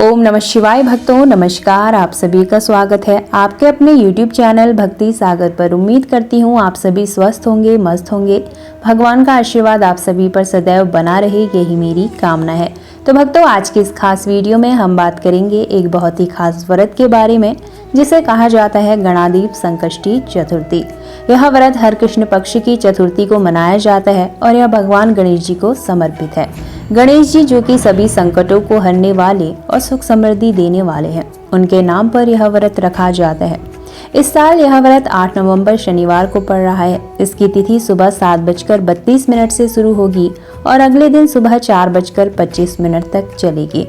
ओम नमः शिवाय भक्तों, नमस्कार। आप सभी का स्वागत है आपके अपने YouTube चैनल भक्ति सागर पर। उम्मीद करती हूँ आप सभी स्वस्थ होंगे, मस्त होंगे। भगवान का आशीर्वाद आप सभी पर सदैव बना रहे, यही मेरी कामना है। तो भक्तों, आज की इस खास वीडियो में हम बात करेंगे एक बहुत ही खास व्रत के बारे में, जिसे कहा जाता है गणाधीप संकष्टी चतुर्थी। यह व्रत हर कृष्ण पक्ष की चतुर्थी को मनाया जाता है और यह भगवान गणेश जी को समर्पित है। गणेश जी जो कि सभी संकटों को हरने वाले और सुख समृद्धि देने वाले हैं, उनके नाम पर यह व्रत रखा जाता है। इस साल यह व्रत 8 नवंबर शनिवार को पड़ रहा है। इसकी तिथि सुबह 7:32 से शुरू होगी और अगले दिन सुबह 4:25 तक चलेगी।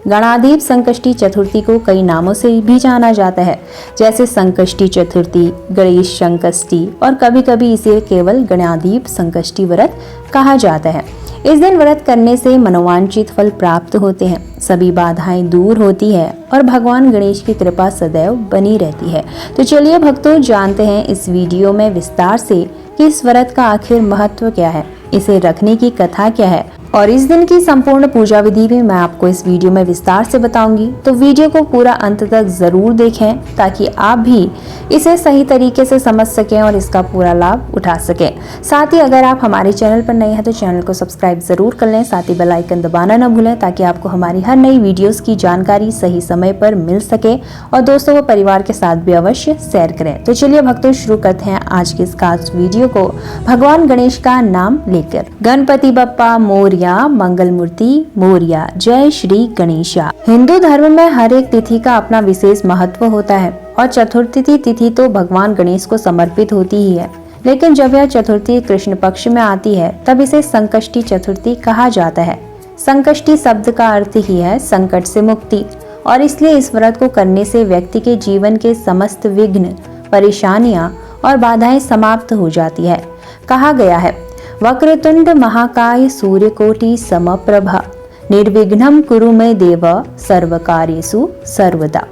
गणाधीप संकष्टी चतुर्थी को कई नामों से भी जाना जाता है, जैसे संकष्टी चतुर्थी, गणेश संकष्टी और कभी कभी इसे केवल गणाधीप संकष्टी व्रत कहा जाता है। इस दिन व्रत करने से मनोवांछित फल प्राप्त होते हैं, सभी बाधाएं दूर होती है और भगवान गणेश की कृपा सदैव बनी रहती है। तो चलिए भक्तों, जानते हैं इस वीडियो में विस्तार से कि इस व्रत का आखिर महत्व क्या है, इसे रखने की कथा क्या है और इस दिन की संपूर्ण पूजा विधि भी मैं आपको इस वीडियो में विस्तार से बताऊंगी। तो वीडियो को पूरा अंत तक जरूर देखें ताकि आप भी इसे सही तरीके से समझ सकें और इसका पूरा लाभ उठा सकें। साथ ही अगर आप हमारे चैनल पर नए हैं तो चैनल को सब्सक्राइब जरूर कर लें, साथ ही बेल आइकन दबाना न भूलें ताकि आपको हमारी हर नई वीडियोस की जानकारी सही समय पर मिल सके और दोस्तों व परिवार के साथ भी अवश्य शेयर करें। तो चलिए भक्तों, शुरू करते हैं आज की इस खास वीडियो को भगवान गणेश का नाम लेकर। गणपति बप्पा मोरया, मंगल मूर्ति मोरया, जय श्री गणेशा। हिंदू धर्म में हर एक तिथि का अपना विशेष महत्व होता है और चतुर्थी तिथि तो भगवान गणेश को समर्पित होती ही है, लेकिन जब यह चतुर्थी कृष्ण पक्ष में आती है तब इसे संकष्टी चतुर्थी कहा जाता है। संकष्टी शब्द का अर्थ ही है संकट से मुक्ति और इसलिए इस व्रत को करने से व्यक्ति के जीवन के समस्त विघ्न, परेशानियां और बाधाएं समाप्त हो जाती है। कहा गया है, वक्रतुंड महाकाय सूर्यकोटि समप्रभा निर्विघ्नं कुरु मे देव सर्वकार्येषु सर्वदा।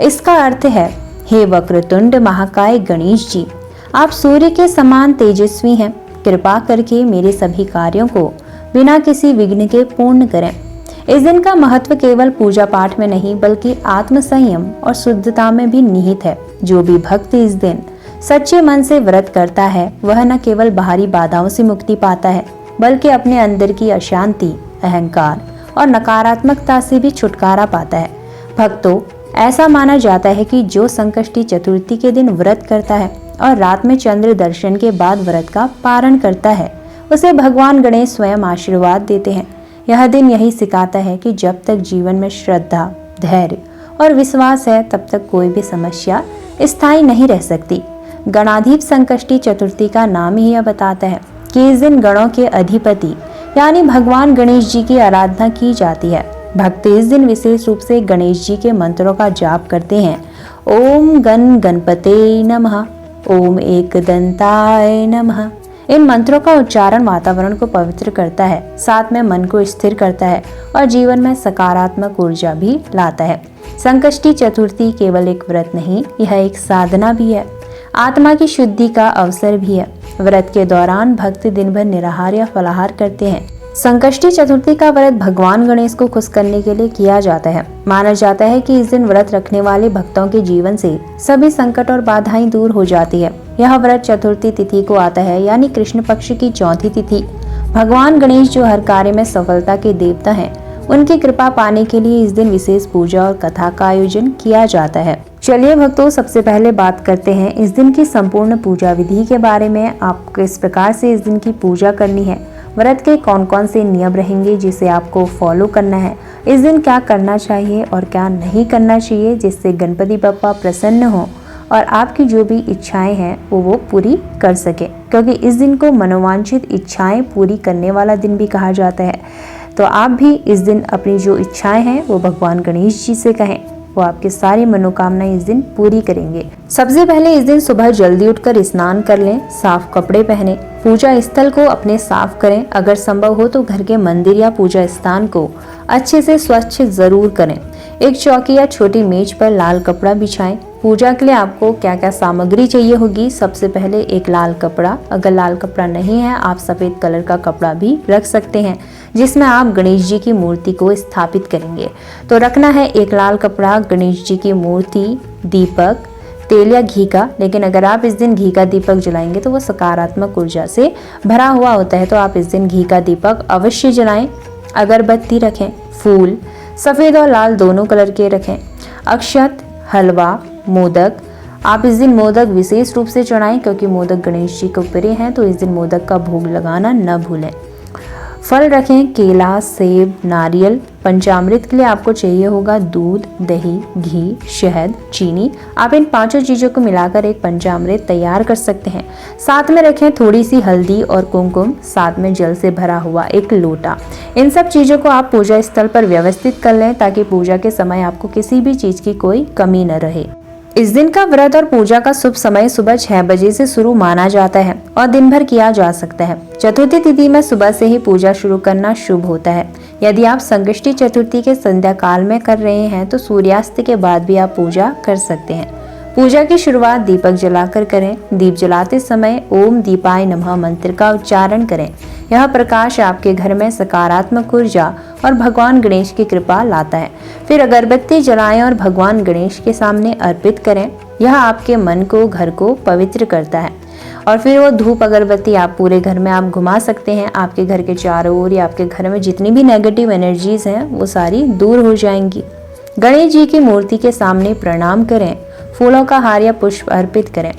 इसका अर्थ है, हे वक्रतुंड महाकाय गणेश जी, आप सूर्य के समान तेजस्वी हैं। कृपा करके मेरे सभी कार्यों को बिना किसी विघ्न के पूर्ण करें। इस दिन का महत्व केवल पूजा पाठ में नहीं बल्कि आत्म संयम और शुद्धता में भी निहित है। जो भी भक्त इस दिन सच्चे मन से व्रत करता है वह न केवल बाहरी बाधाओं से मुक्ति पाता है बल्कि अपने अंदर की अशांति, अहंकार और नकारात्मकता से भी छुटकारा पाता है। भक्तों, ऐसा माना जाता है कि जो संकष्टी चतुर्थी के दिन व्रत करता है और रात में चंद्र दर्शन के बाद व्रत का पारण करता है, उसे भगवान गणेश स्वयं आशीर्वाद देते हैं। यह दिन यही सिखाता है कि जब तक जीवन में श्रद्धा, धैर्य और विश्वास है तब तक कोई भी समस्या स्थायी नहीं रह सकती। गणाधीप संकष्टी चतुर्थी का नाम ही यह बताता है कि इस दिन गणों के अधिपति यानी भगवान गणेश जी की आराधना की जाती है। भक्त इस दिन विशेष रूप से गणेश जी के मंत्रों का जाप करते हैं। ओम गण गणपते नमः, ओम एकदंताय नमः। इन मंत्रों का उच्चारण वातावरण को पवित्र करता है, साथ में मन को स्थिर करता है और जीवन में सकारात्मक ऊर्जा भी लाता है। संकष्टी चतुर्थी केवल एक व्रत नहीं, यह एक साधना भी है, आत्मा की शुद्धि का अवसर भी है। व्रत के दौरान भक्त दिन भर निराहार या फलाहार करते हैं। संकष्टी चतुर्थी का व्रत भगवान गणेश को खुश करने के लिए किया जाता है। माना जाता है कि इस दिन व्रत रखने वाले भक्तों के जीवन से सभी संकट और बाधाएं दूर हो जाती है। यह व्रत चतुर्थी तिथि को आता है, यानी कृष्ण पक्ष की चौथी तिथि। भगवान गणेश जो हर कार्य में सफलता के देवता हैं, उनकी कृपा पाने के लिए इस दिन विशेष पूजा और कथा का आयोजन किया जाता है। चलिए भक्तों, सबसे पहले बात करते हैं इस दिन की संपूर्ण पूजा विधि के बारे में। आपको किस प्रकार से इस दिन की पूजा करनी है, व्रत के कौन कौन से नियम रहेंगे जिसे आपको फॉलो करना है, इस दिन क्या करना चाहिए और क्या नहीं करना चाहिए जिससे गणपति बप्पा प्रसन्न हो और आपकी जो भी इच्छाएं हैं वो पूरी कर सके, क्योंकि इस दिन को मनोवांछित इच्छाएं पूरी करने वाला दिन भी कहा जाता है। तो आप भी इस दिन अपनी जो इच्छाएं हैं वो भगवान गणेश जी से कहें, वो आपकी सारी मनोकामनाएं इस दिन पूरी करेंगे। सबसे पहले इस दिन सुबह जल्दी उठकर स्नान कर लें, साफ कपड़े पहने, पूजा स्थल को अपने साफ करें। अगर संभव हो तो घर के मंदिर या पूजा स्थान को अच्छे से स्वच्छ जरूर करें। एक चौकी या छोटी मेज पर लाल कपड़ा बिछाएं। पूजा के लिए आपको क्या क्या सामग्री चाहिए होगी। सबसे पहले एक लाल कपड़ा, अगर लाल कपड़ा नहीं है आप सफेद कलर का कपड़ा भी रख सकते हैं जिसमें आप गणेश जी की मूर्ति को स्थापित करेंगे। तो रखना है एक लाल कपड़ा, गणेश जी की मूर्ति, दीपक, तेल या घी का। लेकिन अगर आप इस दिन घी का दीपक जलाएंगे तो वो सकारात्मक ऊर्जा से भरा हुआ होता है, तो आप इस दिन घी का दीपक अवश्य जलाएं। अगरबत्ती रखें, फूल सफ़ेद और लाल दोनों कलर के रखें, अक्षत, हलवा, मोदक। आप इस दिन मोदक विशेष रूप से चढ़ाएं क्योंकि मोदक गणेश जी को प्रिय हैं, तो इस दिन मोदक का भोग लगाना न भूलें। फल रखें, केला, सेब, नारियल। पंचामृत के लिए आपको चाहिए होगा दूध, दही, घी, शहद, चीनी। आप इन पांचों चीजों को मिलाकर एक पंचामृत तैयार कर सकते हैं। साथ में रखें थोड़ी सी हल्दी और कुमकुम, साथ में जल से भरा हुआ एक लोटा। इन सब चीजों को आप पूजा स्थल पर व्यवस्थित कर लें ताकि पूजा के समय आपको किसी भी चीज की कोई कमी न रहे। इस दिन का व्रत और पूजा का शुभ समय सुबह 6 बजे से शुरू माना जाता है और दिन भर किया जा सकता है। चतुर्थी तिथि में सुबह से ही पूजा शुरू करना शुभ होता है। यदि आप संकष्टी चतुर्थी के संध्या काल में कर रहे हैं तो सूर्यास्त के बाद भी आप पूजा कर सकते हैं। पूजा की शुरुआत दीपक जलाकर करें। दीप जलाते समय ओम दीपाय नमः मंत्र का उच्चारण करें। यह प्रकाश आपके घर में सकारात्मक ऊर्जा और भगवान गणेश की कृपा लाता है। फिर अगरबत्ती जलाएं और भगवान गणेश के सामने अर्पित करें। यह आपके मन को, घर को पवित्र करता है। और फिर वो धूप अगरबत्ती आप पूरे घर में आप घुमा सकते हैं। आपके घर के चारों ओर या आपके घर में जितनी भी नेगेटिव एनर्जीज हैं वो सारी दूर हो जाएंगी। गणेश जी की मूर्ति के सामने प्रणाम करें। फूलों का हार या पुष्प अर्पित करें।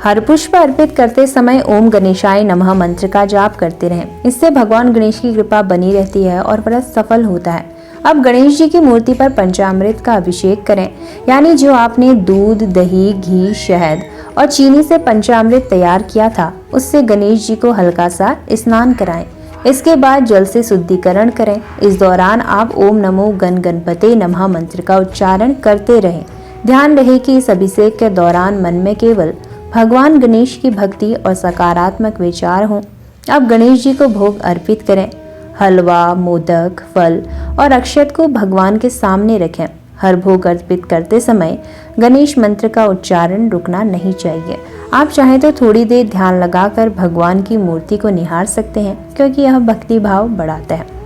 हर पुष्प अर्पित करते समय ओम गणेशाय नमः मंत्र का जाप करते रहें। इससे भगवान गणेश की कृपा बनी रहती है और व्रत सफल होता है। अब गणेश जी की मूर्ति पर पंचामृत का अभिषेक करें, यानी जो आपने दूध, दही, घी, शहद और चीनी से पंचामृत तैयार किया था उससे गणेश जी को हल्का सा स्नान कराएं। इसके बाद जल से शुद्धिकरण करें। इस दौरान आप ओम नमो गण गणपते नमः मंत्र का उच्चारण करते रहें। ध्यान रहे कि इस अभिषेक के दौरान मन में केवल भगवान गणेश की भक्ति और सकारात्मक विचार हों। अब गणेश जी को भोग अर्पित करें। हलवा, मोदक, फल और अक्षत को भगवान के सामने रखें। हर भोग अर्पित करते समय गणेश मंत्र का उच्चारण रुकना नहीं चाहिए। आप चाहें तो थोड़ी देर ध्यान लगाकर भगवान की मूर्ति को निहार सकते हैं क्योंकि यह भक्ति भाव बढ़ाता है।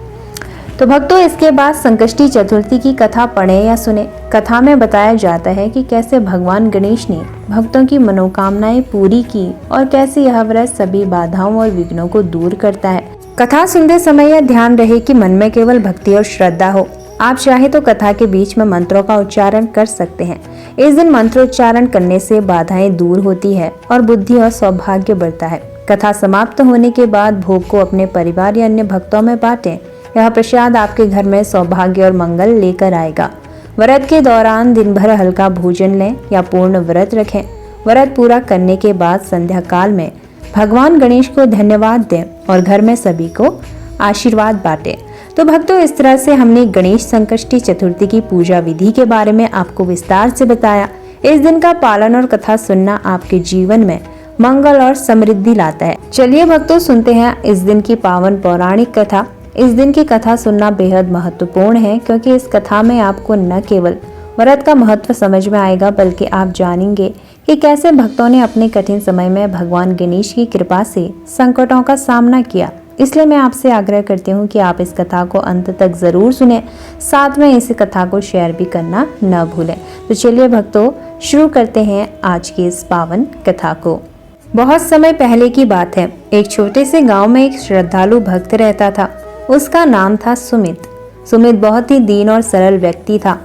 तो भक्तों, इसके बाद संकष्टी चतुर्थी की कथा पढ़ें या सुने। कथा में बताया जाता है कि कैसे भगवान गणेश ने भक्तों की मनोकामनाएं पूरी की और कैसे यह व्रत सभी बाधाओं और विघ्नों को दूर करता है। कथा सुनते समय यह ध्यान रहे कि मन में केवल भक्ति और श्रद्धा हो। आप चाहे तो कथा के बीच में मंत्रों का उच्चारण कर सकते हैं। इस दिन मंत्रोच्चारण करने से बाधाएं दूर होती है और बुद्धि और सौभाग्य बढ़ता है। कथा समाप्त होने के बाद भोग को अपने परिवार या अन्य भक्तों में बांटें। यह प्रसाद आपके घर में सौभाग्य और मंगल लेकर आएगा। व्रत के दौरान दिन भर हल्का भोजन लें या पूर्ण व्रत रखें। व्रत पूरा करने के बाद संध्या काल में भगवान गणेश को धन्यवाद दें और घर में सभी को आशीर्वाद बांटें। तो भक्तों, इस तरह से हमने गणेश संकष्टी चतुर्थी की पूजा विधि के बारे में आपको विस्तार से बताया। इस दिन का पालन और कथा सुनना आपके जीवन में मंगल और समृद्धि लाता है। चलिए भक्तों, सुनते हैं इस दिन की पावन पौराणिक कथा। इस दिन की कथा सुनना बेहद महत्वपूर्ण है क्योंकि इस कथा में आपको न केवल व्रत का महत्व समझ में आएगा बल्कि आप जानेंगे कि कैसे भक्तों ने अपने कठिन समय में भगवान गणेश की कृपा से संकटों का सामना किया। इसलिए मैं आपसे आग्रह करती हूँ कि आप इस कथा को अंत तक जरूर सुने, साथ में इस कथा को शेयर भी करना न भूलें। तो चलिए भक्तों, शुरू करते हैं आज की इस पावन कथा को। बहुत समय पहले की बात है। एक छोटे से गाँव में एक श्रद्धालु भक्त रहता था। उसका नाम था सुमित। सुमित बहुत ही दीन और सरल व्यक्ति था,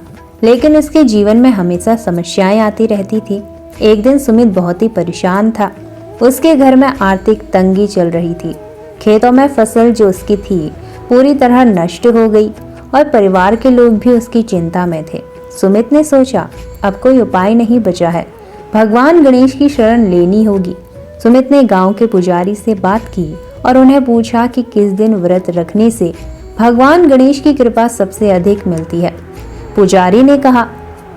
लेकिन उसके जीवन में हमेशा समस्याएं आती रहती थी। एक दिन सुमित बहुत ही परेशान था। उसके घर में आर्थिक तंगी चल रही थी। खेतों में फसल जो उसकी थी पूरी तरह नष्ट हो गई और परिवार के लोग भी उसकी चिंता में थे। सुमित ने सोचा, अब कोई उपाय नहीं बचा है, भगवान गणेश की शरण लेनी होगी। सुमित ने गांव के पुजारी से बात की और उन्हें पूछा कि किस दिन व्रत रखने से भगवान गणेश की कृपा सबसे अधिक मिलती है। पुजारी ने कहा,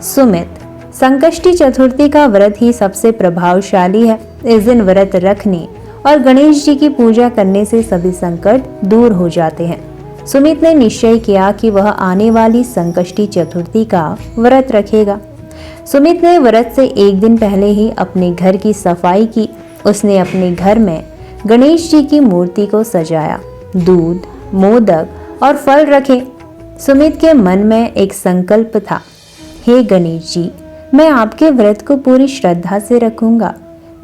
सुमित, संकष्टी चतुर्थी का व्रत ही सबसे प्रभावशाली है। इस दिन व्रत रखने और गणेश जी की पूजा करने से सभी संकट दूर हो जाते हैं। सुमित ने निश्चय किया कि वह आने वाली संकष्टी चतुर्थी का व्रत रखेगा। सुमित ने व्रत से एक दिन पहले ही अपने घर की सफाई की। उसने अपने घर में गणेश जी की मूर्ति को सजाया, दूध, मोदक और फल रखे। सुमित के मन में एक संकल्प था, हे गणेश जी, मैं आपके व्रत को पूरी श्रद्धा से रखूंगा।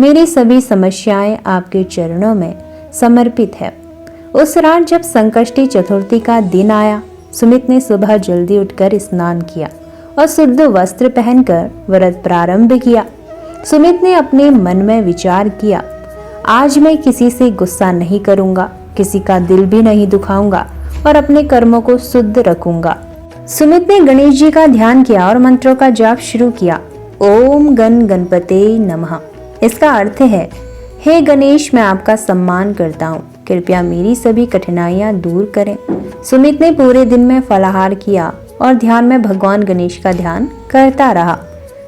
मेरी सभी समस्याएं आपके चरणों में समर्पित है। उस रात जब संकष्टी चतुर्थी का दिन आया, सुमित ने सुबह जल्दी उठकर स्नान किया और शुद्ध वस्त्र पहनकर व्रत प्रारंभ किया। सुमित ने अपने मन में विचार किया, आज मैं किसी से गुस्सा नहीं करूंगा, किसी का दिल भी नहीं दुखाऊंगा और अपने कर्मों को शुद्ध रखूंगा। सुमित ने गणेश जी का ध्यान किया और मंत्रों का जाप शुरू किया। ओम गण गणपते नमः। इसका अर्थ है, हे गणेश, मैं आपका सम्मान करता हूँ, कृपया मेरी सभी कठिनाइयाँ दूर करें। सुमित ने पूरे दिन में फलाहार किया और ध्यान में भगवान गणेश का ध्यान करता रहा।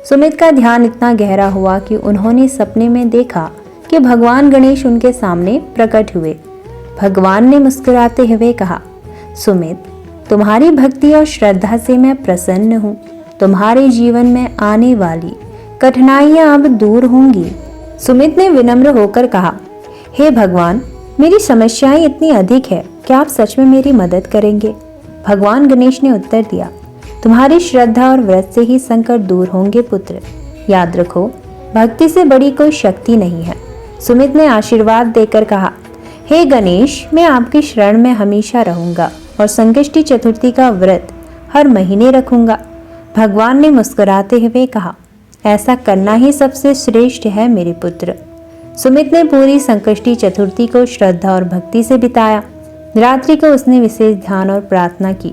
सुमित का ध्यान इतना गहरा हुआ कि उन्होंने सपने में देखा कि भगवान गणेश उनके सामने प्रकट हुए। भगवान ने मुस्कुराते हुए कहा, सुमित, तुम्हारी भक्ति और श्रद्धा से मैं प्रसन्न हूँ। तुम्हारे जीवन में आने वाली कठिनाइयाँ अब दूर होंगी। सुमित ने विनम्र होकर कहा, हे भगवान, मेरी समस्याएं इतनी अधिक है, क्या आप सच में मेरी मदद करेंगे? भगवान गणेश ने उत्तर दिया, तुम्हारी श्रद्धा और व्रत से ही संकट दूर होंगे पुत्र। याद रखो, भक्ति से बड़ी कोई शक्ति नहीं है। सुमित ने आशीर्वाद देकर कहा, हे गणेश, मैं आपकी शरण में हमेशा रहूंगा और संकष्टी चतुर्थी का व्रत हर महीने रखूंगा। भगवान ने मुस्कुराते हुए कहा, ऐसा करना ही सबसे श्रेष्ठ है मेरे पुत्र। सुमित ने पूरी संकष्टी चतुर्थी को श्रद्धा और भक्ति से बिताया। रात्रि को उसने विशेष ध्यान और प्रार्थना की।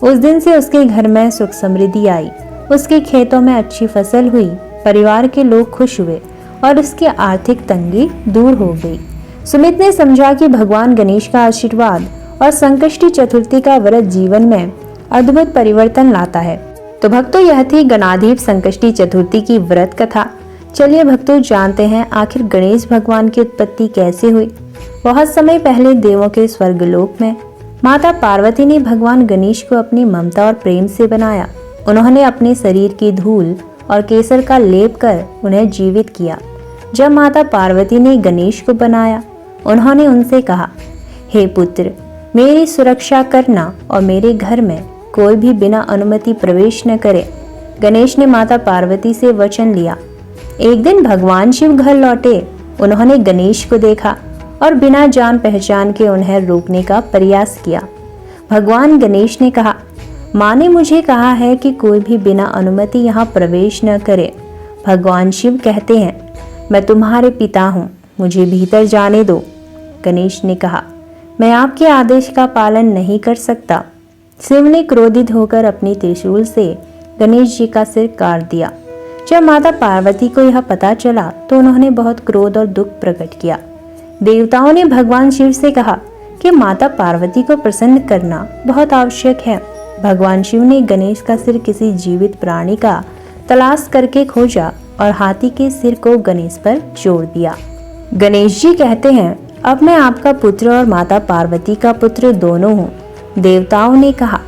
उस दिन से उसके घर में सुख समृद्धि आई, उसके खेतों में अच्छी फसल हुई, परिवार के लोग खुश हुए और उसकी आर्थिक तंगी दूर हो गई। सुमित ने समझा कि भगवान गणेश का आशीर्वाद और संकष्टी चतुर्थी का व्रत जीवन में अद्भुत परिवर्तन लाता है। तो भक्तों, यह थी गणाधिप संकष्टी चतुर्थी की व्रत कथा। चलिए भक्तों, जानते हैं आखिर गणेश भगवान की उत्पत्ति कैसे हुई। बहुत समय पहले देवों के स्वर्गलोक में माता पार्वती ने भगवान गणेश को अपनी ममता और प्रेम से बनाया। उन्होंने अपने शरीर की धूल और केसर का लेप कर उन्हें जीवित किया। जब माता पार्वती ने गणेश को बनाया, उन्होंने उनसे कहा, हे पुत्र, मेरी सुरक्षा करना और मेरे घर में कोई भी बिना अनुमति प्रवेश न करे। गणेश ने माता पार्वती से वचन लिया। एक दिन भगवान शिव घर लौटे। उन्होंने गणेश को देखा और बिना जान पहचान के उन्हें रोकने का प्रयास किया। भगवान गणेश ने कहा, माँ ने मुझे कहा है कि कोई भी बिना अनुमति यहाँ प्रवेश न करे। भगवान शिव कहते हैं, मैं तुम्हारे पिता हूँ, मुझे भीतर जाने दो। गणेश ने कहा, मैं आपके आदेश का पालन नहीं कर सकता। शिव ने क्रोधित होकर अपनी त्रिशूल से गणेश जी का सिर काट दिया। जब माता पार्वती को यह पता चला तो उन्होंने बहुत क्रोध और दुख प्रकट किया। देवताओं ने भगवान शिव से कहा कि माता पार्वती को प्रसन्न करना बहुत आवश्यक है। भगवान शिव ने गणेश का सिर किसी जीवित प्राणी का तलाश करके खोजा और हाथी के सिर को गणेश पर जोड़ दिया। गणेश जी कहते हैं, अब मैं आपका पुत्र और माता पार्वती का पुत्र दोनों हूँ। देवताओं ने कहा,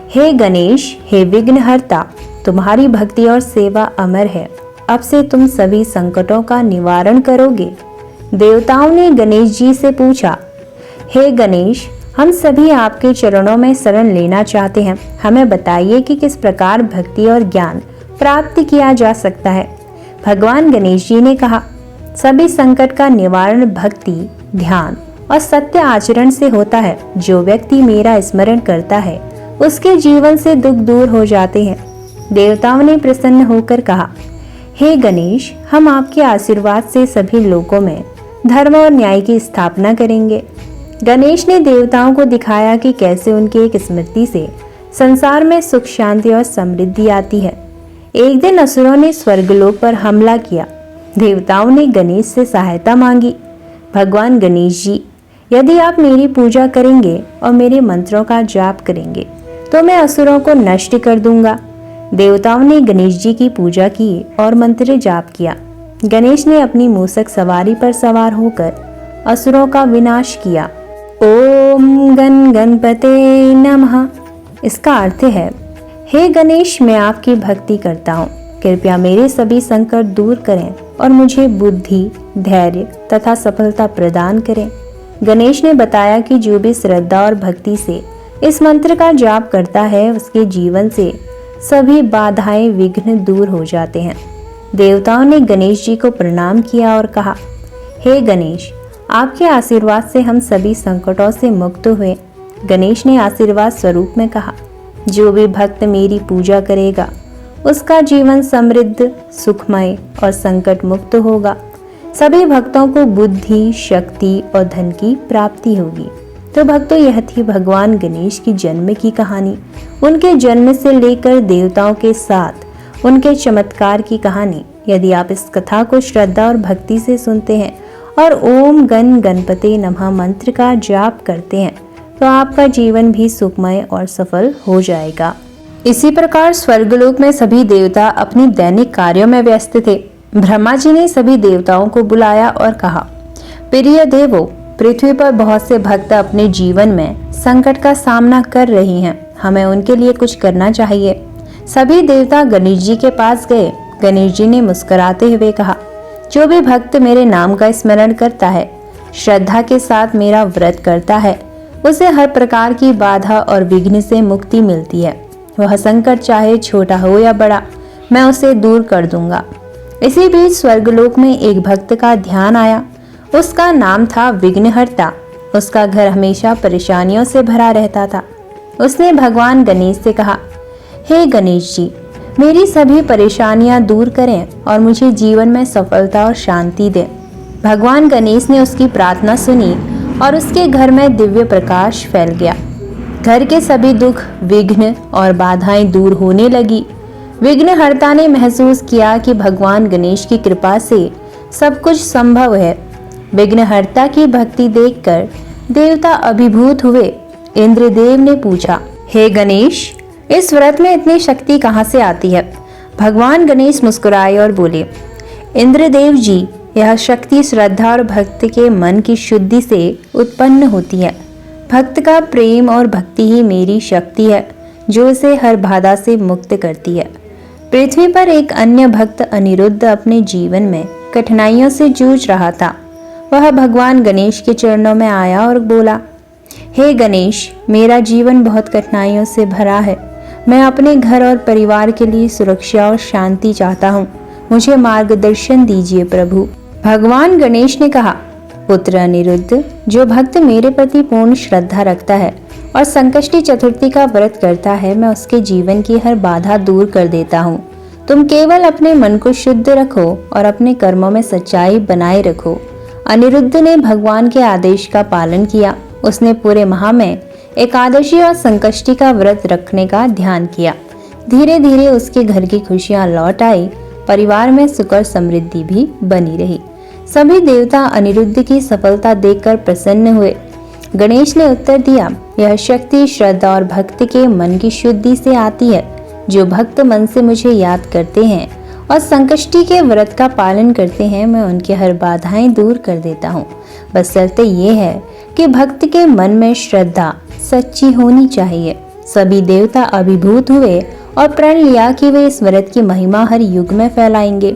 हे गणेश, हे विघ्नहर्ता, तुम्हारी भक्ति और सेवा अमर है। अब से तुम सभी संकटों का निवारण करोगे। देवताओं ने गणेश जी से पूछा, हे गणेश, हम सभी आपके चरणों में शरण लेना चाहते हैं। हमें बताइए कि किस प्रकार भक्ति और ज्ञान प्राप्त किया जा सकता है। भगवान गणेश जी ने कहा, सभी संकट का निवारण भक्ति, ध्यान और सत्य आचरण से होता है। जो व्यक्ति मेरा स्मरण करता है, उसके जीवन से दुख दूर हो जाते हैं। देवताओं ने प्रसन्न होकर कहा, हे गणेश, हम आपके आशीर्वाद से सभी लोगों में धर्म और न्याय की स्थापना करेंगे। गणेश ने देवताओं को दिखाया कि कैसे उनकी एक स्मृति से संसार में सुख, शांति और समृद्धि आती है। एक दिन असुरों ने स्वर्गलोक पर हमला किया। देवताओं ने गणेश से सहायता मांगी। भगवान गणेश जी, यदि आप मेरी पूजा करेंगे और मेरे मंत्रों का जाप करेंगे तो मैं असुरों को नष्ट कर दूंगा। देवताओं ने गणेश जी की पूजा की और मंत्र जाप किया। गणेश ने अपनी मूषक सवारी पर सवार होकर असुरों का विनाश किया। ओम गण गणपते नमः। इसका अर्थ है, हे गणेश, मैं आपकी भक्ति करता हूँ, कृपया मेरे सभी संकट दूर करें और मुझे बुद्धि, धैर्य तथा सफलता प्रदान करें। गणेश ने बताया कि जो भी श्रद्धा और भक्ति से इस मंत्र का जाप करता है, उसके जीवन से सभी बाधाएं, विघ्न दूर हो जाते हैं। देवताओं ने गणेश जी को प्रणाम किया और कहा, हे गणेश, आपके आशीर्वाद से हम सभी संकटों से मुक्त हुए। गणेश ने आशीर्वाद स्वरूप में कहा, जो भी भक्त मेरी पूजा करेगा उसका जीवन समृद्ध, सुखमय और संकट मुक्त होगा। सभी भक्तों को बुद्धि, शक्ति और धन की प्राप्ति होगी। तो भक्तों, यह थी भगवान गणेश की जन्म की कहानी। उनके जन्म से लेकर देवताओं के साथ उनके चमत्कार की कहानी। यदि आप इस कथा को श्रद्धा और भक्ति से सुनते हैं और ओम गण गणपते नमः मंत्र का जाप करते हैं, तो आपका जीवन भी सुखमय और सफल हो जाएगा। इसी प्रकार स्वर्गलोक में सभी देवता अपनी दैनिक कार्यों में व्यस्त थे। ब्रह्मा जी ने सभी देवताओं को बुलाया और कहा, प्रिय देवों, पृथ्वी पर बहुत से भक्त अपने जीवन में संकट का सामना कर रही हैं। हमें उनके लिए कुछ करना चाहिए। सभी देवता गणेश जी के पास गए। गणेश जी ने मुस्कुराते हुए कहा, जो भी भक्त मेरे नाम का स्मरण करता है, श्रद्धा के साथ मेरा व्रत करता है, उसे हर प्रकार की बाधा और विघ्न से मुक्ति मिलती है। वह संकट चाहे छोटा हो या बड़ा, मैं उसे दूर कर दूंगा। इसी बीच स्वर्गलोक में एक भक्त का ध्यान आया। उसका नाम था विघ्नहर्ता। उसका घर हमेशा परेशानियों से भरा रहता था। उसने भगवान गणेश से कहा, हे गणेश जी, मेरी सभी परेशानियां दूर करें और मुझे जीवन में सफलता और शांति दें। भगवान गणेश ने उसकी प्रार्थना सुनी और उसके घर में दिव्य प्रकाश फैल गया। घर के सभी दुख, विघ्न और बाधाएं दूर होने लगी। विघ्नहर्ता ने महसूस किया कि भगवान गणेश की कृपा से सब कुछ संभव है। विघ्नहर्ता की भक्ति देखकर देवता अभिभूत हुए। इंद्रदेव ने पूछा, हे गणेश, इस व्रत में इतनी शक्ति कहाँ से आती है? भगवान गणेश मुस्कुराए और बोले, इंद्रदेव जी, यह शक्ति श्रद्धा और भक्त के मन की शुद्धि से उत्पन्न होती है। भक्त का प्रेम और भक्ति ही मेरी शक्ति है, जो उसे हर बाधा से मुक्त करती है। पृथ्वी पर एक अन्य भक्त अनिरुद्ध अपने जीवन में कठिनाइयों से जूझ रहा था। वह भगवान गणेश के चरणों में आया और बोला, हे गणेश, मेरा जीवन बहुत कठिनाइयों से भरा है। मैं अपने घर और परिवार के लिए सुरक्षा और शांति चाहता हूँ। मुझे मार्गदर्शन दीजिए प्रभु। भगवान गणेश ने कहा, पुत्र अनिरुद्ध, जो भक्त मेरे प्रति पूर्ण श्रद्धा रखता है और संकष्टी चतुर्थी का व्रत करता है, मैं उसके जीवन की हर बाधा दूर कर देता हूँ। तुम केवल अपने मन को शुद्ध रखो और अपने कर्मों में सच्चाई बनाए रखो। अनिरुद्ध ने भगवान के आदेश का पालन किया। उसने पूरे माह में एकादशी और संकष्टी का व्रत रखने का ध्यान किया। धीरे धीरे उसके घर की खुशियां लौट आई। परिवार में सुख और समृद्धि भी बनी रही। सभी देवता अनिरुद्ध की सफलता देखकर प्रसन्न हुए। गणेश ने उत्तर दिया, यह शक्ति श्रद्धा और भक्ति के मन की शुद्धि से आती है। जो भक्त मन से मुझे याद करते हैं और संकष्टी के व्रत का पालन करते हैं, मैं उनकी हर बाधाएं दूर कर देता हूँ। बस शर्त ये है कि भक्त के मन में श्रद्धा सच्ची होनी चाहिए। सभी देवता अभिभूत हुए और प्रण लिया कि वे इस व्रत की महिमा हर युग में फैलाएंगे।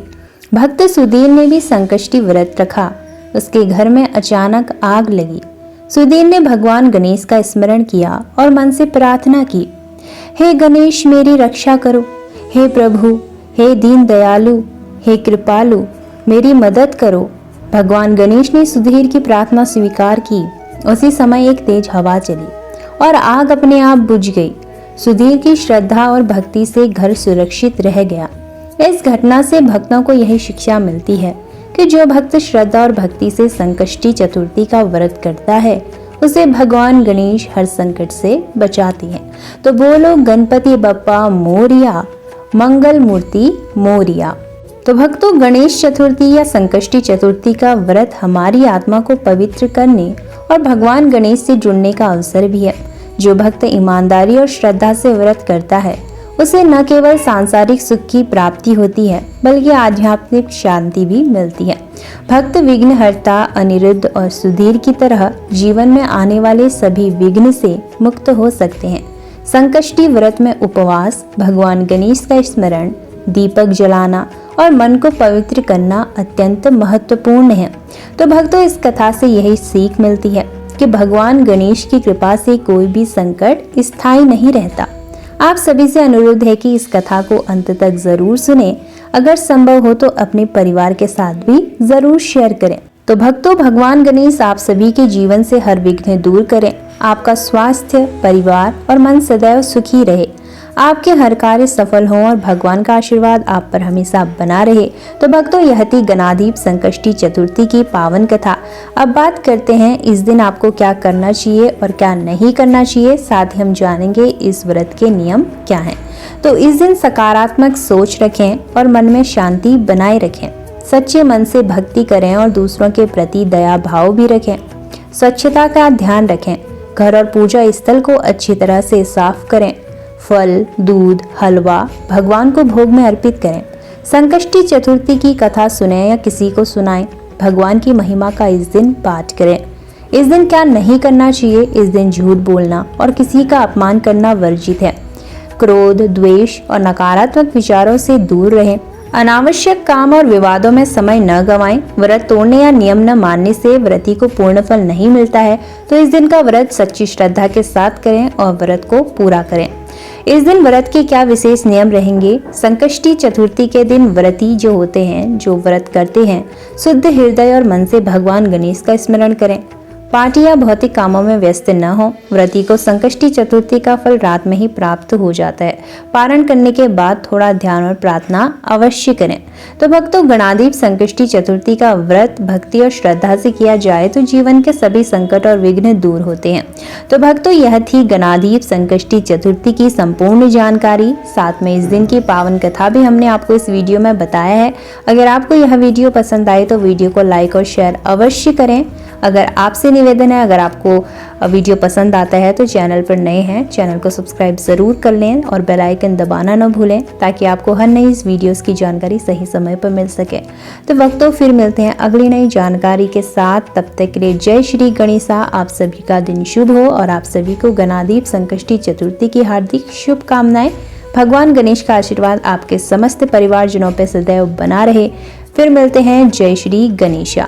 भक्त सुधीर ने भी संकष्टी व्रत रखा। उसके घर में अचानक आग लगी। सुधीर ने भगवान गणेश का स्मरण किया और मन से प्रार्थना की, हे गणेश, मेरी रक्षा करो। हे प्रभु, हे दीन दयालु, हे कृपालु, मेरी मदद करो। भगवान गणेश ने सुधीर की प्रार्थना स्वीकार की। उसी समय एक तेज हवा चली और आग अपने आप बुझ गई। सुधीर की श्रद्धा और भक्ति से घर सुरक्षित रह गया। इस घटना से भक्तों को यही शिक्षा मिलती है कि जो भक्त श्रद्धा और भक्ति से संकष्टी चतुर्थी का व्रत करता है, उसे भगवान गणेश हर संकट से बचाते हैं। तो बोलो गणपति बप्पा मोरिया, मंगल मूर्ति मोरिया। तो भक्तों, गणेश चतुर्थी या संकष्टी चतुर्थी का व्रत हमारी आत्मा को पवित्र करने और भगवान गणेश से जुड़ने का अवसर भी है। जो भक्त ईमानदारी और श्रद्धा से व्रत करता है, उसे न केवल सांसारिक सुख की प्राप्ति होती है बल्कि आध्यात्मिक शांति भी मिलती है। भक्त विघ्नहर्ता, अनिरुद्ध और सुधीर की तरह जीवन में आने वाले सभी विघ्न से मुक्त हो सकते हैं। संकष्टी व्रत में उपवास, भगवान गणेश का स्मरण, दीपक जलाना और मन को पवित्र करना अत्यंत महत्वपूर्ण है। तो भक्तों, इस कथा से यही सीख मिलती है कि भगवान गणेश की कृपा से कोई भी संकट स्थायी नहीं रहता। आप सभी से अनुरोध है कि इस कथा को अंत तक जरूर सुने। अगर संभव हो तो अपने परिवार के साथ भी जरूर शेयर करें। तो भक्तों, भगवान गणेश आप सभी के जीवन से हर विघ्न दूर करें। आपका स्वास्थ्य, परिवार और मन सदैव सुखी रहे। आपके हर कार्य सफल हों और भगवान का आशीर्वाद आप पर हमेशा बना रहे। तो भक्तों, यह थी गणाधिप संकष्टी चतुर्थी की पावन कथा। अब बात करते हैं इस दिन आपको क्या करना चाहिए और क्या नहीं करना चाहिए। साथ ही हम जानेंगे इस व्रत के नियम क्या हैं। तो इस दिन सकारात्मक सोच रखें और मन में शांति बनाए रखें। सच्चे मन से भक्ति करें और दूसरों के प्रति दया भाव भी रखें। स्वच्छता का ध्यान रखें। घर और पूजा स्थल को अच्छी तरह से साफ करें। फल, दूध, हलवा भगवान को भोग में अर्पित करें। संकष्टी चतुर्थी की कथा सुने या किसी को सुनाएं। भगवान की महिमा का इस दिन पाठ करें। इस दिन क्या नहीं करना चाहिए? इस दिन झूठ बोलना और किसी का अपमान करना वर्जित है। क्रोध, द्वेष और नकारात्मक विचारों से दूर रहें। अनावश्यक काम और विवादों में समय न गंवाएं। व्रत तोड़ने या नियम न मानने से व्रती को पूर्ण फल नहीं मिलता है। तो इस दिन का व्रत सच्ची श्रद्धा के साथ करें और व्रत को पूरा करें। इस दिन व्रत के क्या विशेष नियम रहेंगे? संकष्टी चतुर्थी के दिन व्रती जो होते हैं, जो व्रत करते हैं, शुद्ध हृदय और मन से भगवान गणेश का स्मरण करें। पार्टी या भौतिक कामों में व्यस्त न हो। व्रती को संकष्टी चतुर्थी का फल रात में ही प्राप्त हो जाता है। पारण करने के बाद थोड़ा ध्यान और प्रार्थना अवश्य करें। तो भक्तों, गणाधिप संकष्टी चतुर्थी का व्रत भक्ति और श्रद्धा से किया जाए तो जीवन के सभी संकट और विघ्न दूर होते हैं। तो भक्तों, यह थी गणाधिप संकष्टी चतुर्थी की संपूर्ण जानकारी। साथ में इस दिन की पावन कथा भी हमने आपको इस वीडियो में बताया है। अगर आपको यह वीडियो पसंद आए तो वीडियो को लाइक और शेयर अवश्य करें। अगर आपसे निवेदन है, अगर आपको वीडियो पसंद आता है तो चैनल पर नए हैं, चैनल को सब्सक्राइब जरूर कर लें और बेल आइकन दबाना न भूलें ताकि आपको हर नई वीडियोस की जानकारी सही समय पर मिल सके। तो वक्तों, फिर मिलते हैं अगली नई जानकारी के साथ। तब तक के लिए जय श्री गणेशा। आप सभी का दिन शुभ हो और आप सभी को गणाधिप संकष्टी चतुर्थी की हार्दिक शुभकामनाएं। भगवान गणेश का आशीर्वाद आपके समस्त परिवारजनों पर सदैव बना रहे। फिर मिलते हैं। जय श्री गणेशा।